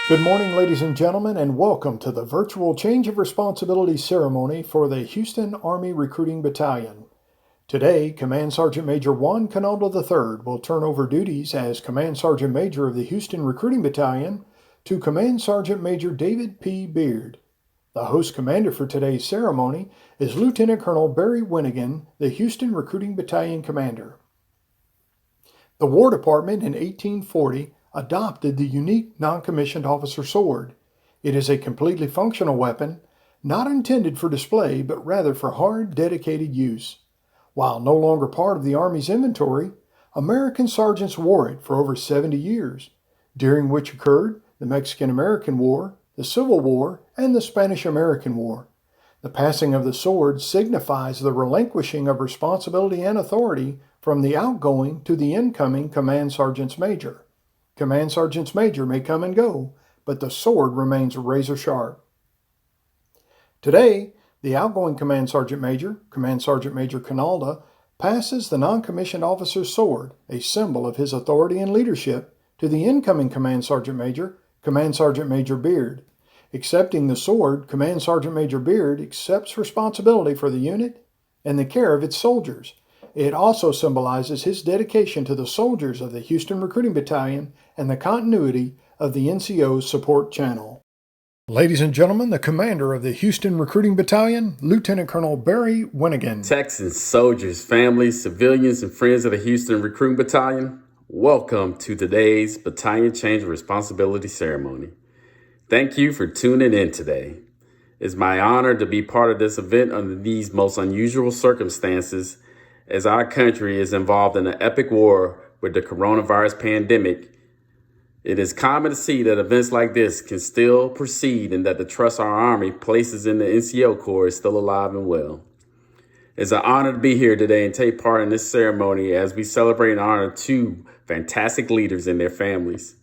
Good morning, ladies and gentlemen, and welcome to the virtual Change of Responsibility ceremony for the Houston Army Recruiting Battalion. Today, Command Sergeant Major Juan Canalda III will turn over duties as Command Sergeant Major of the Houston Recruiting Battalion to Command Sergeant Major David P. Beard. The host commander for today's ceremony is Lieutenant Colonel Barry Winnigan, the Houston Recruiting Battalion commander. The War Department in 1840 adopted the unique non-commissioned officer sword. It is a completely functional weapon, not intended for display, but rather for hard, dedicated use. While no longer part of the Army's inventory, American sergeants wore it for over 70 years, during which occurred the Mexican-American War, the Civil War, and the Spanish-American War. The passing of the sword signifies the relinquishing of responsibility and authority from the outgoing to the incoming Command Sergeants Major. Command Sergeants Major may come and go, but the sword remains razor sharp. Today, the outgoing Command Sergeant Major, Command Sergeant Major Canalda, passes the non-commissioned officer's sword, a symbol of his authority and leadership, to the incoming Command Sergeant Major, Command Sergeant Major Beard. Accepting the sword, Command Sergeant Major Beard accepts responsibility for the unit and the care of its soldiers. It also symbolizes his dedication to the soldiers of the Houston Recruiting Battalion and the continuity of the NCO's support channel. Ladies and gentlemen, the commander of the Houston Recruiting Battalion, Lieutenant Colonel Barry Winnigan. Texans, soldiers, families, civilians, and friends of the Houston Recruiting Battalion, welcome to today's Battalion Change of Responsibility ceremony. Thank you for tuning in today. It's my honor to be part of this event under these most unusual circumstances as our country is involved in an epic war with the coronavirus pandemic. It is common to see that events like this can still proceed and that the trust our Army places in the NCO Corps is still alive and well. It's an honor to be here today and take part in this ceremony as we celebrate and honor two fantastic leaders and their families.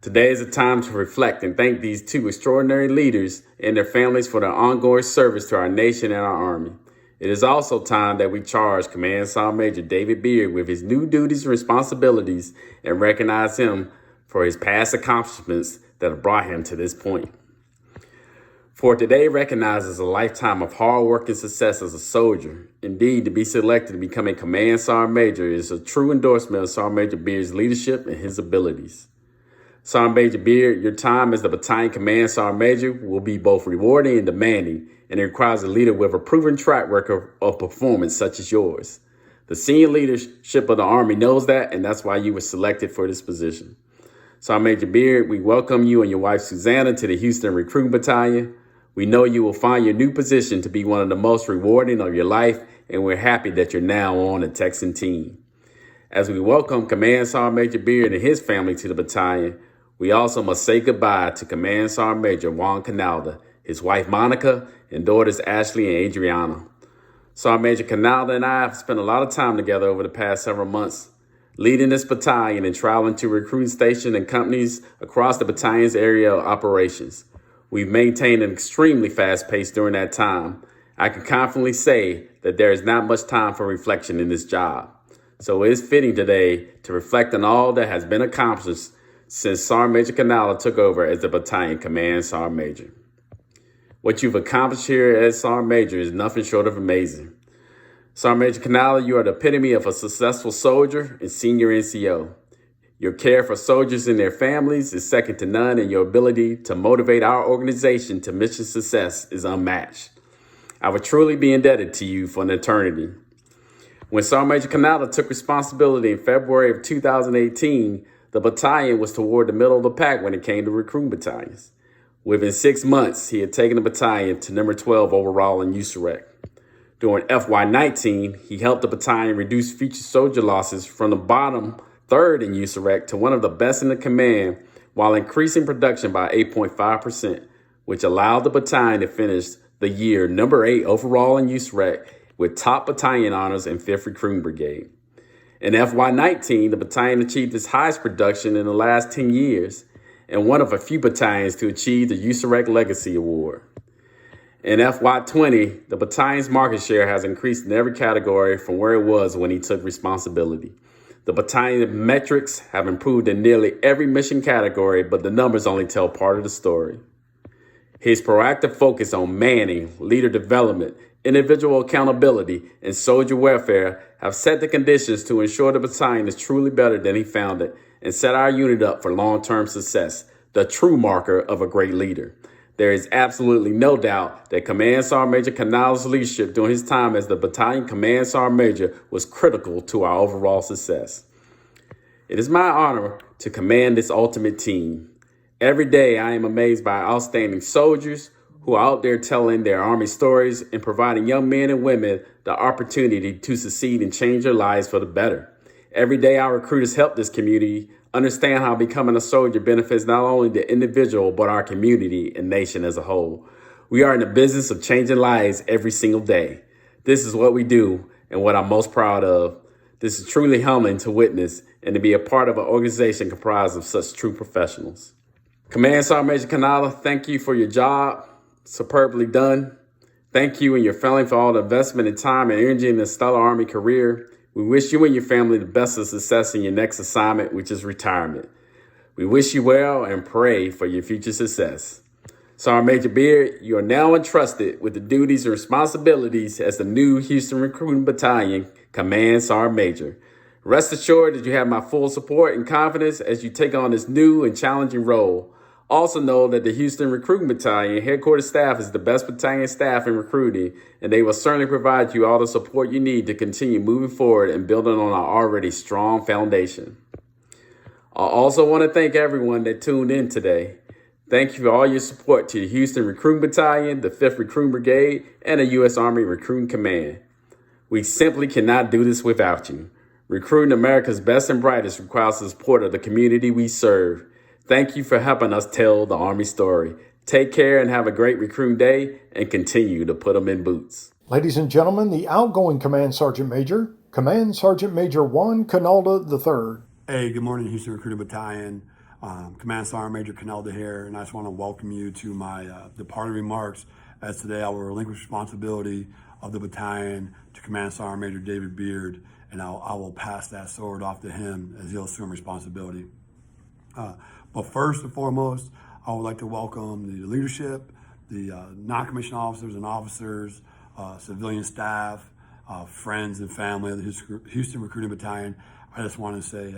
Today is a time to reflect and thank these two extraordinary leaders and their families for their ongoing service to our nation and our Army. It is also time that we charge Command Sergeant Major David Beard with his new duties and responsibilities and recognize him for his past accomplishments that have brought him to this point. For today recognizes a lifetime of hard work and success as a soldier. Indeed, to be selected to become a Command Sergeant Major is a true endorsement of Sergeant Major Beard's leadership and his abilities. Sergeant Major Beard, your time as the Battalion Command Sergeant Major will be both rewarding and demanding, and it requires a leader with a proven track record of performance such as yours. The senior leadership of the Army knows that, and that's why you were selected for this position. Sergeant Major Beard, we welcome you and your wife Susanna to the Houston Recruiting Battalion. We know you will find your new position to be one of the most rewarding of your life, and we're happy that you're now on the Texan team. As we welcome Command Sergeant Major Beard and his family to the battalion, we also must say goodbye to Command Sergeant Major Juan Canalda, his wife Monica, and daughters Ashley and Adriana. Sergeant Major Canalda and I have spent a lot of time together over the past several months, leading this battalion and traveling to recruiting stations and companies across the battalion's area of operations. We've maintained an extremely fast pace during that time. I can confidently say that there is not much time for reflection in this job. So it is fitting today to reflect on all that has been accomplished since Sergeant Major Canalda took over as the Battalion Command Sergeant Major. What you've accomplished here as Sergeant Major is nothing short of amazing. Sergeant Major Canalda, you are the epitome of a successful soldier and senior NCO. Your care for soldiers and their families is second to none, and your ability to motivate our organization to mission success is unmatched. I would truly be indebted to you for an eternity. When Sergeant Major Canalda took responsibility in February of 2018, the battalion was toward the middle of the pack when it came to recruiting battalions. Within 6 months, he had taken the battalion to number 12 overall in USAREC. During FY19, he helped the battalion reduce future soldier losses from the bottom third in USAREC to one of the best in the command while increasing production by 8.5%, which allowed the battalion to finish the year number 8 overall in USAREC with top battalion honors in 5th Recruiting Brigade. In FY19, the battalion achieved its highest production in the last 10 years and one of a few battalions to achieve the USAREC Legacy Award. In FY20, the battalion's market share has increased in every category from where it was when he took responsibility. The battalion metrics have improved in nearly every mission category, but the numbers only tell part of the story. His proactive focus on manning, leader development, individual accountability, and soldier welfare have set the conditions to ensure the battalion is truly better than he found it and set our unit up for long-term success, the true marker of a great leader. There is absolutely no doubt that Command Sergeant Major Canalda's leadership during his time as the battalion Command Sergeant Major was critical to our overall success. It is my honor to command this ultimate team. Every day I am amazed by outstanding soldiers who are out there telling their Army stories and providing young men and women the opportunity to succeed and change their lives for the better. Every day our recruiters help this community understand how becoming a soldier benefits not only the individual, but our community and nation as a whole. We are in the business of changing lives every single day. This is what we do and what I'm most proud of. This is truly humbling to witness and to be a part of an organization comprised of such true professionals. Command Sergeant Major Canalda, thank you for your job. Superbly done. Thank you and your family for all the investment and time and energy in the stellar Army career. We wish you and your family the best of success in your next assignment, which is retirement. We wish you well and pray for your future success. Sergeant Major Beard, you are now entrusted with the duties and responsibilities as the new Houston Recruiting Battalion Command Sergeant Major. Rest assured that you have my full support and confidence as you take on this new and challenging role. Also know that the Houston Recruiting Battalion headquarters staff is the best battalion staff in recruiting, and they will certainly provide you all the support you need to continue moving forward and building on our already strong foundation. I also want to thank everyone that tuned in today. Thank you for all your support to the Houston Recruiting Battalion, the 5th Recruiting Brigade, and the U.S. Army Recruiting Command. We simply cannot do this without you. Recruiting America's best and brightest requires the support of the community we serve. Thank you for helping us tell the Army story. Take care and have a great recruiting day and continue to put them in boots. Ladies and gentlemen, the outgoing Command Sergeant Major, Command Sergeant Major 1 Canalda III. Hey, good morning, Houston Recruiting Battalion. Command Sergeant Major Canalda here, and I just want to welcome you to my departing remarks, as today I will relinquish responsibility of the battalion to Command Sergeant Major David Beard, and I will pass that sword off to him as he'll assume responsibility. But first and foremost, I would like to welcome the leadership, the non-commissioned officers and officers, civilian staff, friends and family of the Houston Recruiting Battalion. I just want to say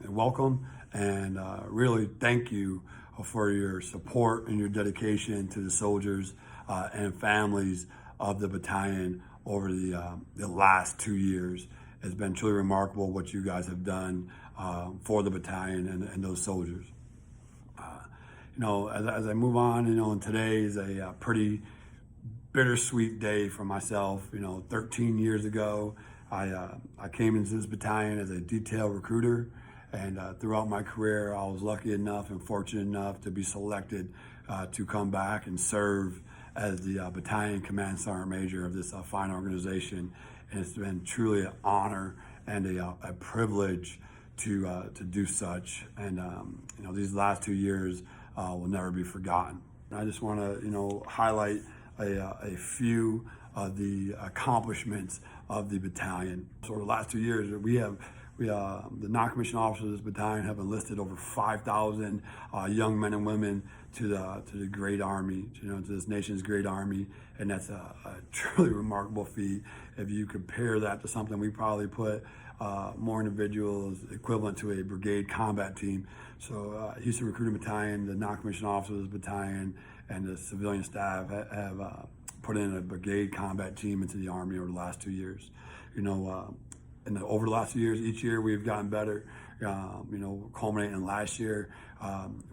welcome and really thank you for your support and your dedication to the soldiers and families of the battalion over the last 2 years. It's been truly remarkable what you guys have done for the battalion and those soldiers. As I move on, and today is a pretty bittersweet day for myself. 13 years ago, I came into this battalion as a detail recruiter, and throughout my career, I was lucky enough and fortunate enough to be selected to come back and serve as the battalion command sergeant major of this fine organization. And it's been truly an honor and a privilege to do such. And these last 2 years will never be forgotten. I just want to highlight a few of the accomplishments of the battalion. So the last 2 years, the non-commissioned officers of this battalion have enlisted over 5,000 young men and women to the great Army, to this nation's great Army, and that's a truly remarkable feat. If you compare that to something we probably put more individuals equivalent to a brigade combat team. So Houston Recruiting Battalion, the non-commissioned officers battalion, and the civilian staff have put in a brigade combat team into the Army over the last 2 years. Over the last 2 years, each year we've gotten better. Culminating last year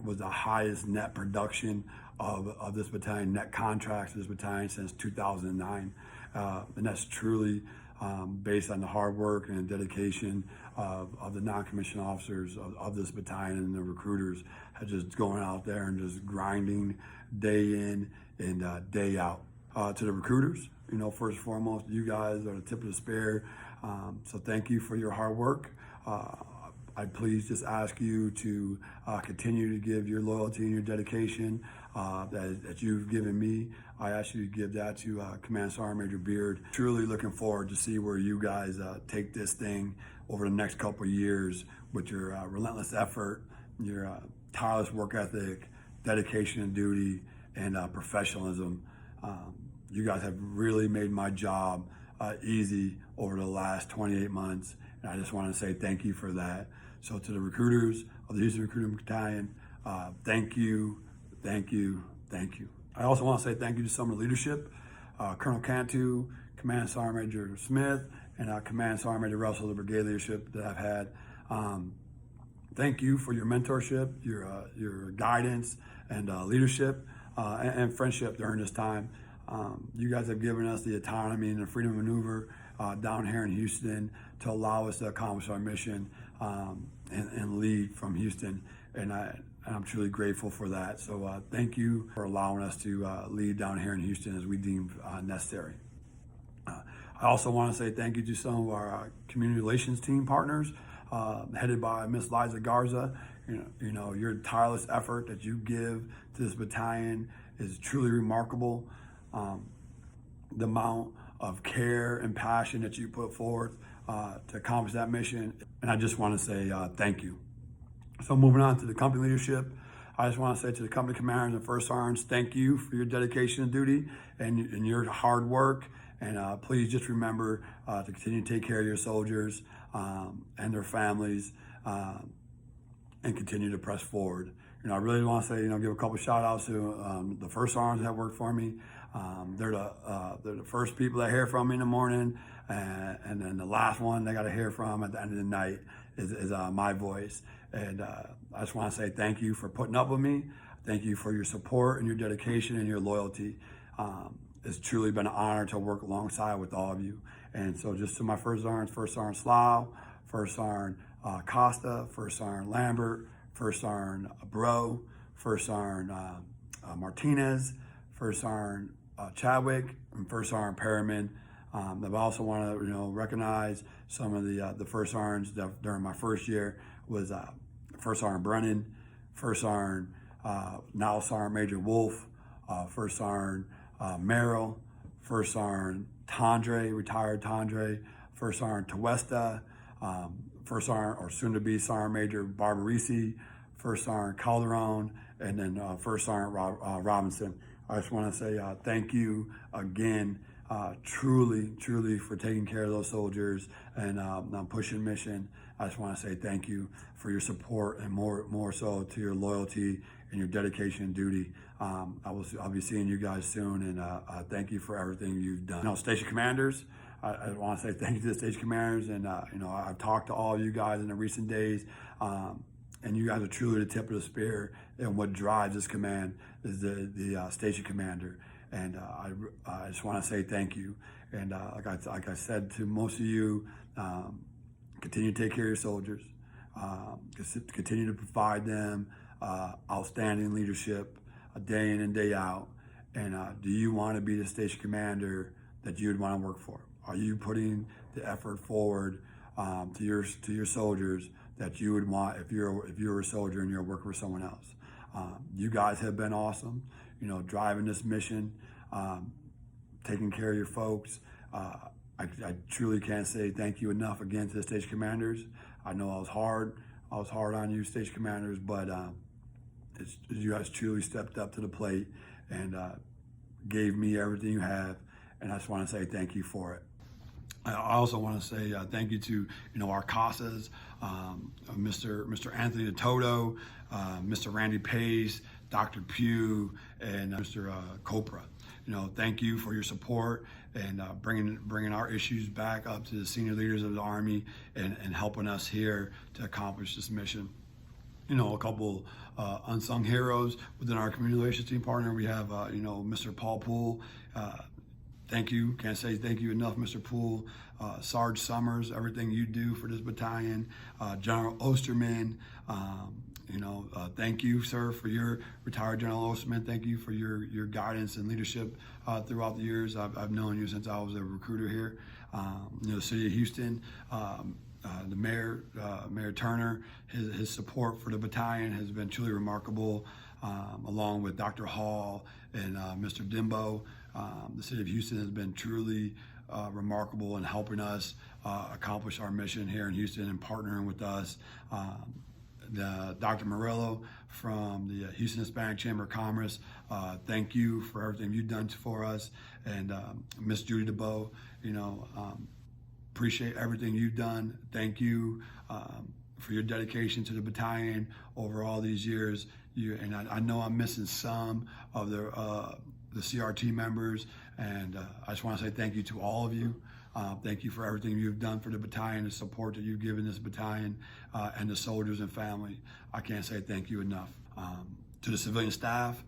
was the highest net production of this battalion, net contracts of this battalion since 2009. And that's truly based on the hard work and dedication of the non-commissioned officers of this battalion, and the recruiters are just going out there and just grinding day in and day out. To the recruiters, first and foremost, you guys are the tip of the spear. So thank you for your hard work. I'd please just ask you to continue to give your loyalty and your dedication that you've given me. I ask you to give that to Command Sergeant Major Beard. Truly looking forward to see where you guys take this thing over the next couple of years with your relentless effort, your tireless work ethic, dedication and duty, and professionalism. You guys have really made my job easy over the last 28 months. And I just want to say thank you for that. So to the recruiters of the Houston Recruiting Battalion, thank you, thank you, thank you. I also want to say thank you to some of the leadership, Colonel Cantu, Command Sergeant Major Smith, and Command Sergeant Major Russell, the brigade leadership that I've had. Thank you for your mentorship, your guidance, and leadership, and friendship during this time. You guys have given us the autonomy and the freedom to maneuver down here in Houston to allow us to accomplish our mission and lead from Houston. And I'm truly grateful for that. So thank you for allowing us to lead down here in Houston as we deem necessary. I also want to say thank you to some of our community relations team partners, headed by Miss Liza Garza. You know, your tireless effort that you give to this battalion is truly remarkable. The amount of care and passion that you put forth to accomplish that mission. And I just want to say thank you. So moving on to the company leadership, I just want to say to the company commanders and first sergeants, thank you for your dedication and duty and your hard work. And please just remember to continue to take care of your soldiers and their families and continue to press forward. I really want to say, give a couple shout outs to the first sergeants that work for me. They're the first people that hear from me in the morning, and then the last one they got to hear from at the end of the night is my voice. And I just want to say thank you for putting up with me. Thank you for your support and your dedication and your loyalty. It's truly been an honor to work alongside with all of you. And so just to my first sergeants, First Sergeant Slough, First Sergeant Costa, First Sergeant Lambert, First Sergeant Bro, First Sergeant Martinez, First Sergeant Chadwick, and First Sergeant Perriman. I also want to recognize some of the first sergeants that during my first year was First Sergeant Brennan, First Sergeant now Sergeant Major Wolf, First Sergeant Merrill, First Sergeant Tondre, retired Tondre, First Sergeant Tuesta, First Sergeant or soon to be Sergeant Major Barbarisi, First Sergeant Calderon, and then First Sergeant Robinson. I just want to say thank you again, truly for taking care of those soldiers and pushing mission. I just want to say thank you for your support and more so to your loyalty and your dedication and duty. I'll be seeing you guys soon, and thank you for everything you've done. Station commanders, I want to say thank you to the station commanders, and I've talked to all of you guys in the recent days. And you guys are truly the tip of the spear, and what drives this command is the station commander. And I just want to say thank you. And like I said to most of you, continue to take care of your soldiers. Continue to provide them outstanding leadership day in and day out. And do you want to be the station commander that you would want to work for? Are you putting the effort forward to your soldiers that you would want if you're a soldier and you're working for someone else? You guys have been awesome, driving this mission, taking care of your folks. I truly can't say thank you enough again to the station commanders. I know I was hard on you, station commanders, but you guys truly stepped up to the plate and gave me everything you have, and I just want to say thank you for it. I also want to say thank you to our CASAs, Mr. Anthony Toto, Mr. Randy Pace, Dr. Pugh, and Mr. Copra. Thank you for your support and bringing our issues back up to the senior leaders of the Army and helping us here to accomplish this mission. A couple unsung heroes within our community relations team partner. We have Mr. Paul Poole. Thank you. Can't say thank you enough, Mr. Poole. Sarge Summers, everything you do for this battalion. General Osterman, thank you, sir, for your retired General Osterman. Thank you for your guidance and leadership throughout the years. I've known you since I was a recruiter here. The city of Houston, the mayor, Mayor Turner. His support for the battalion has been truly remarkable, along with Dr. Hall and Mr. Dimbo. The city of Houston has been truly remarkable in helping us accomplish our mission here in Houston and partnering with us. Dr. Murillo from the Houston Hispanic Chamber of Commerce, thank you for everything you've done for us. And Miss Judy DeBow, appreciate everything you've done. Thank you for your dedication to the battalion over all these years. I know I'm missing some of the CRT members, and I just want to say thank you to all of you. Thank you for everything you've done for the battalion, the support that you've given this battalion and the soldiers and family. I can't say thank you enough. To the civilian staff,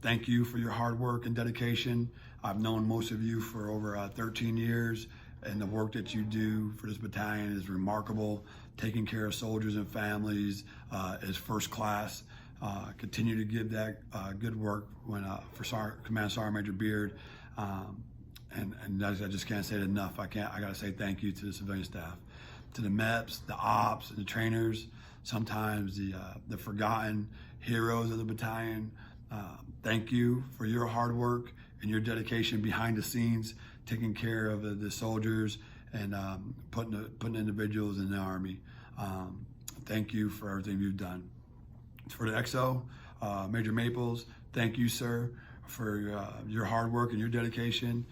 thank you for your hard work and dedication. I've known most of you for over 13 years, and the work that you do for this battalion is remarkable. Taking care of soldiers and families is first class. Continue to give that good work for Command Sergeant Major Beard. And I just can't say it enough. I gotta say thank you to the civilian staff, to the MEPs, the ops, and the trainers, sometimes the forgotten heroes of the battalion. Thank you for your hard work and your dedication behind the scenes, taking care of the soldiers and putting individuals in the Army. Thank you for everything you've done. For the XO, Major Maples, thank you, sir, for your hard work and your dedication.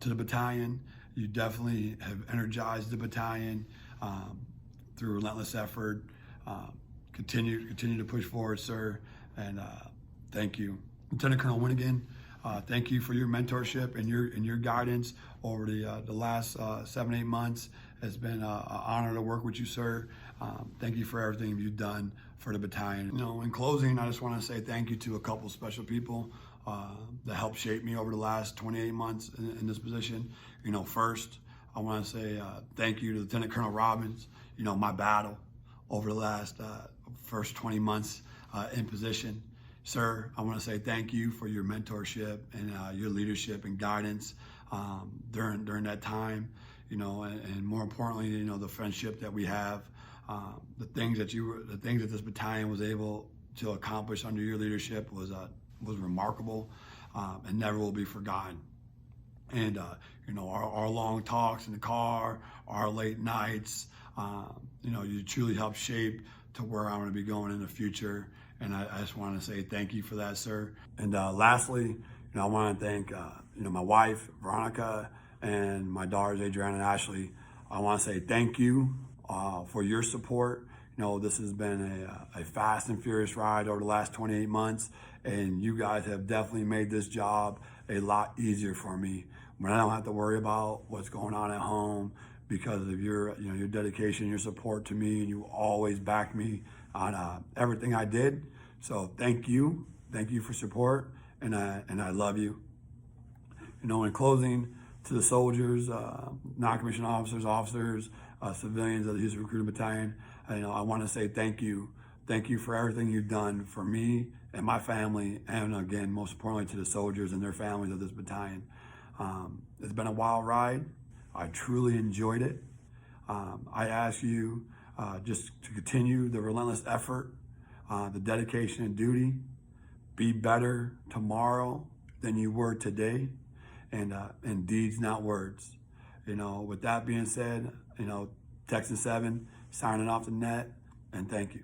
To the battalion, you definitely have energized the battalion through relentless effort. Continue to push forward, sir, and thank you. Lieutenant Colonel Winnigan, thank you for your mentorship and your guidance over the last 7-8 months. It's been an honor to work with you, sir. Thank you for everything you've done for the battalion. In closing, I just want to say thank you to a couple special people that helped shape me over the last 28 months in this position. First, I want to say thank you to Lieutenant Colonel Robbins. My battle over the last first 20 months in position. Sir, I want to say thank you for your mentorship and your leadership and guidance during that time. And more importantly, the friendship that we have, the things that this battalion was able to accomplish under your leadership was remarkable and never will be forgotten. And our long talks in the car, our late nights, you truly helped shape to where I'm going to be going in the future. And I just want to say thank you for that, sir. And lastly, I want to thank my wife Veronica and my daughters Adriana and Ashley. I want to say thank you for your support. This has been a fast and furious ride over the last 28 months, and you guys have definitely made this job a lot easier for me when I don't have to worry about what's going on at home because of your dedication, your support to me, and you always back me on everything I did. So thank you for support, and I love you. In closing, to the soldiers, non-commissioned officers, civilians of the Houston Recruiting Battalion, I want to say thank you. Thank you for everything you've done for me and my family, and again, most importantly, to the soldiers and their families of this battalion. It's been a wild ride. I truly enjoyed it. I ask you just to continue the relentless effort, the dedication and duty. Be better tomorrow than you were today, and deeds, not words. With that being said, Texan 7 signing off the net, and thank you.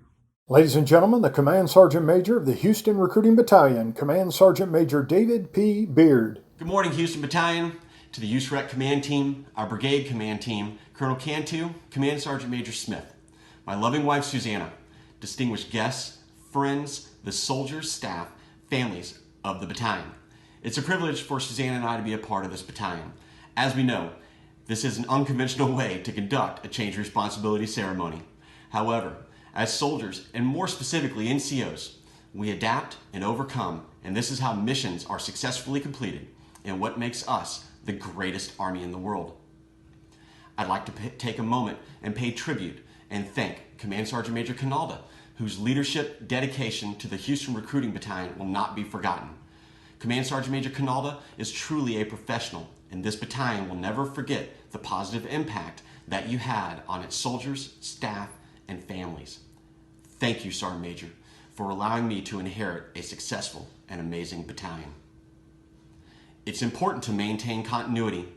Ladies and gentlemen, the Command Sergeant Major of the Houston Recruiting Battalion, Command Sergeant Major David P. Beard. Good morning, Houston Battalion. To the USREC Command Team, our Brigade Command Team, Colonel Cantu, Command Sergeant Major Smith, my loving wife Susanna, distinguished guests, friends, the soldiers, staff, families of the battalion. It's a privilege for Susanna and I to be a part of this battalion. As we know, this is an unconventional way to conduct a change of responsibility ceremony. However, as soldiers, and more specifically NCOs, we adapt and overcome, and this is how missions are successfully completed and what makes us the greatest Army in the world. I'd like to take a moment and pay tribute and thank Command Sergeant Major Canalda, whose leadership dedication to the Houston Recruiting Battalion will not be forgotten. Command Sergeant Major Canalda is truly a professional, and this battalion will never forget the positive impact that you had on its soldiers, staff, and families. Thank you, Sergeant Major, for allowing me to inherit a successful and amazing battalion. It's important to maintain continuity,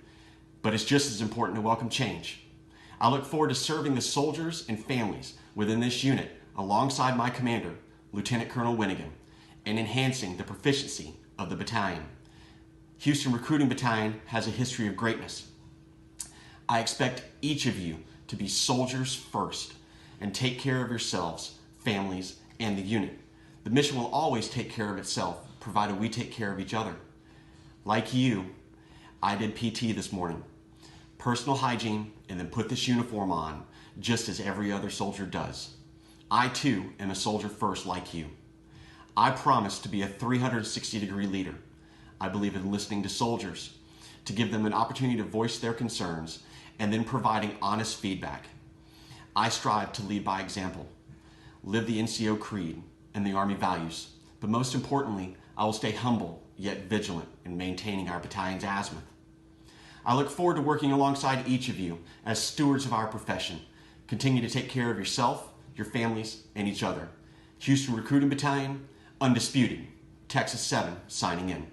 but it's just as important to welcome change. I look forward to serving the soldiers and families within this unit alongside my commander, Lieutenant Colonel Winnigan, and enhancing the proficiency of the battalion. Houston Recruiting Battalion has a history of greatness. I expect each of you to be soldiers first and take care of yourselves, families, and the unit. The mission will always take care of itself, provided we take care of each other. Like you, I did PT this morning. Personal hygiene, and then put this uniform on, just as every other soldier does. I too am a soldier first like you. I promise to be a 360-degree leader. I believe in listening to soldiers, to give them an opportunity to voice their concerns, and then providing honest feedback. I strive to lead by example, live the NCO creed and the Army values, but most importantly, I will stay humble yet vigilant in maintaining our battalion's azimuth. I look forward to working alongside each of you as stewards of our profession. Continue to take care of yourself, your families, and each other. Houston Recruiting Battalion, undisputed. Texas 7, signing in.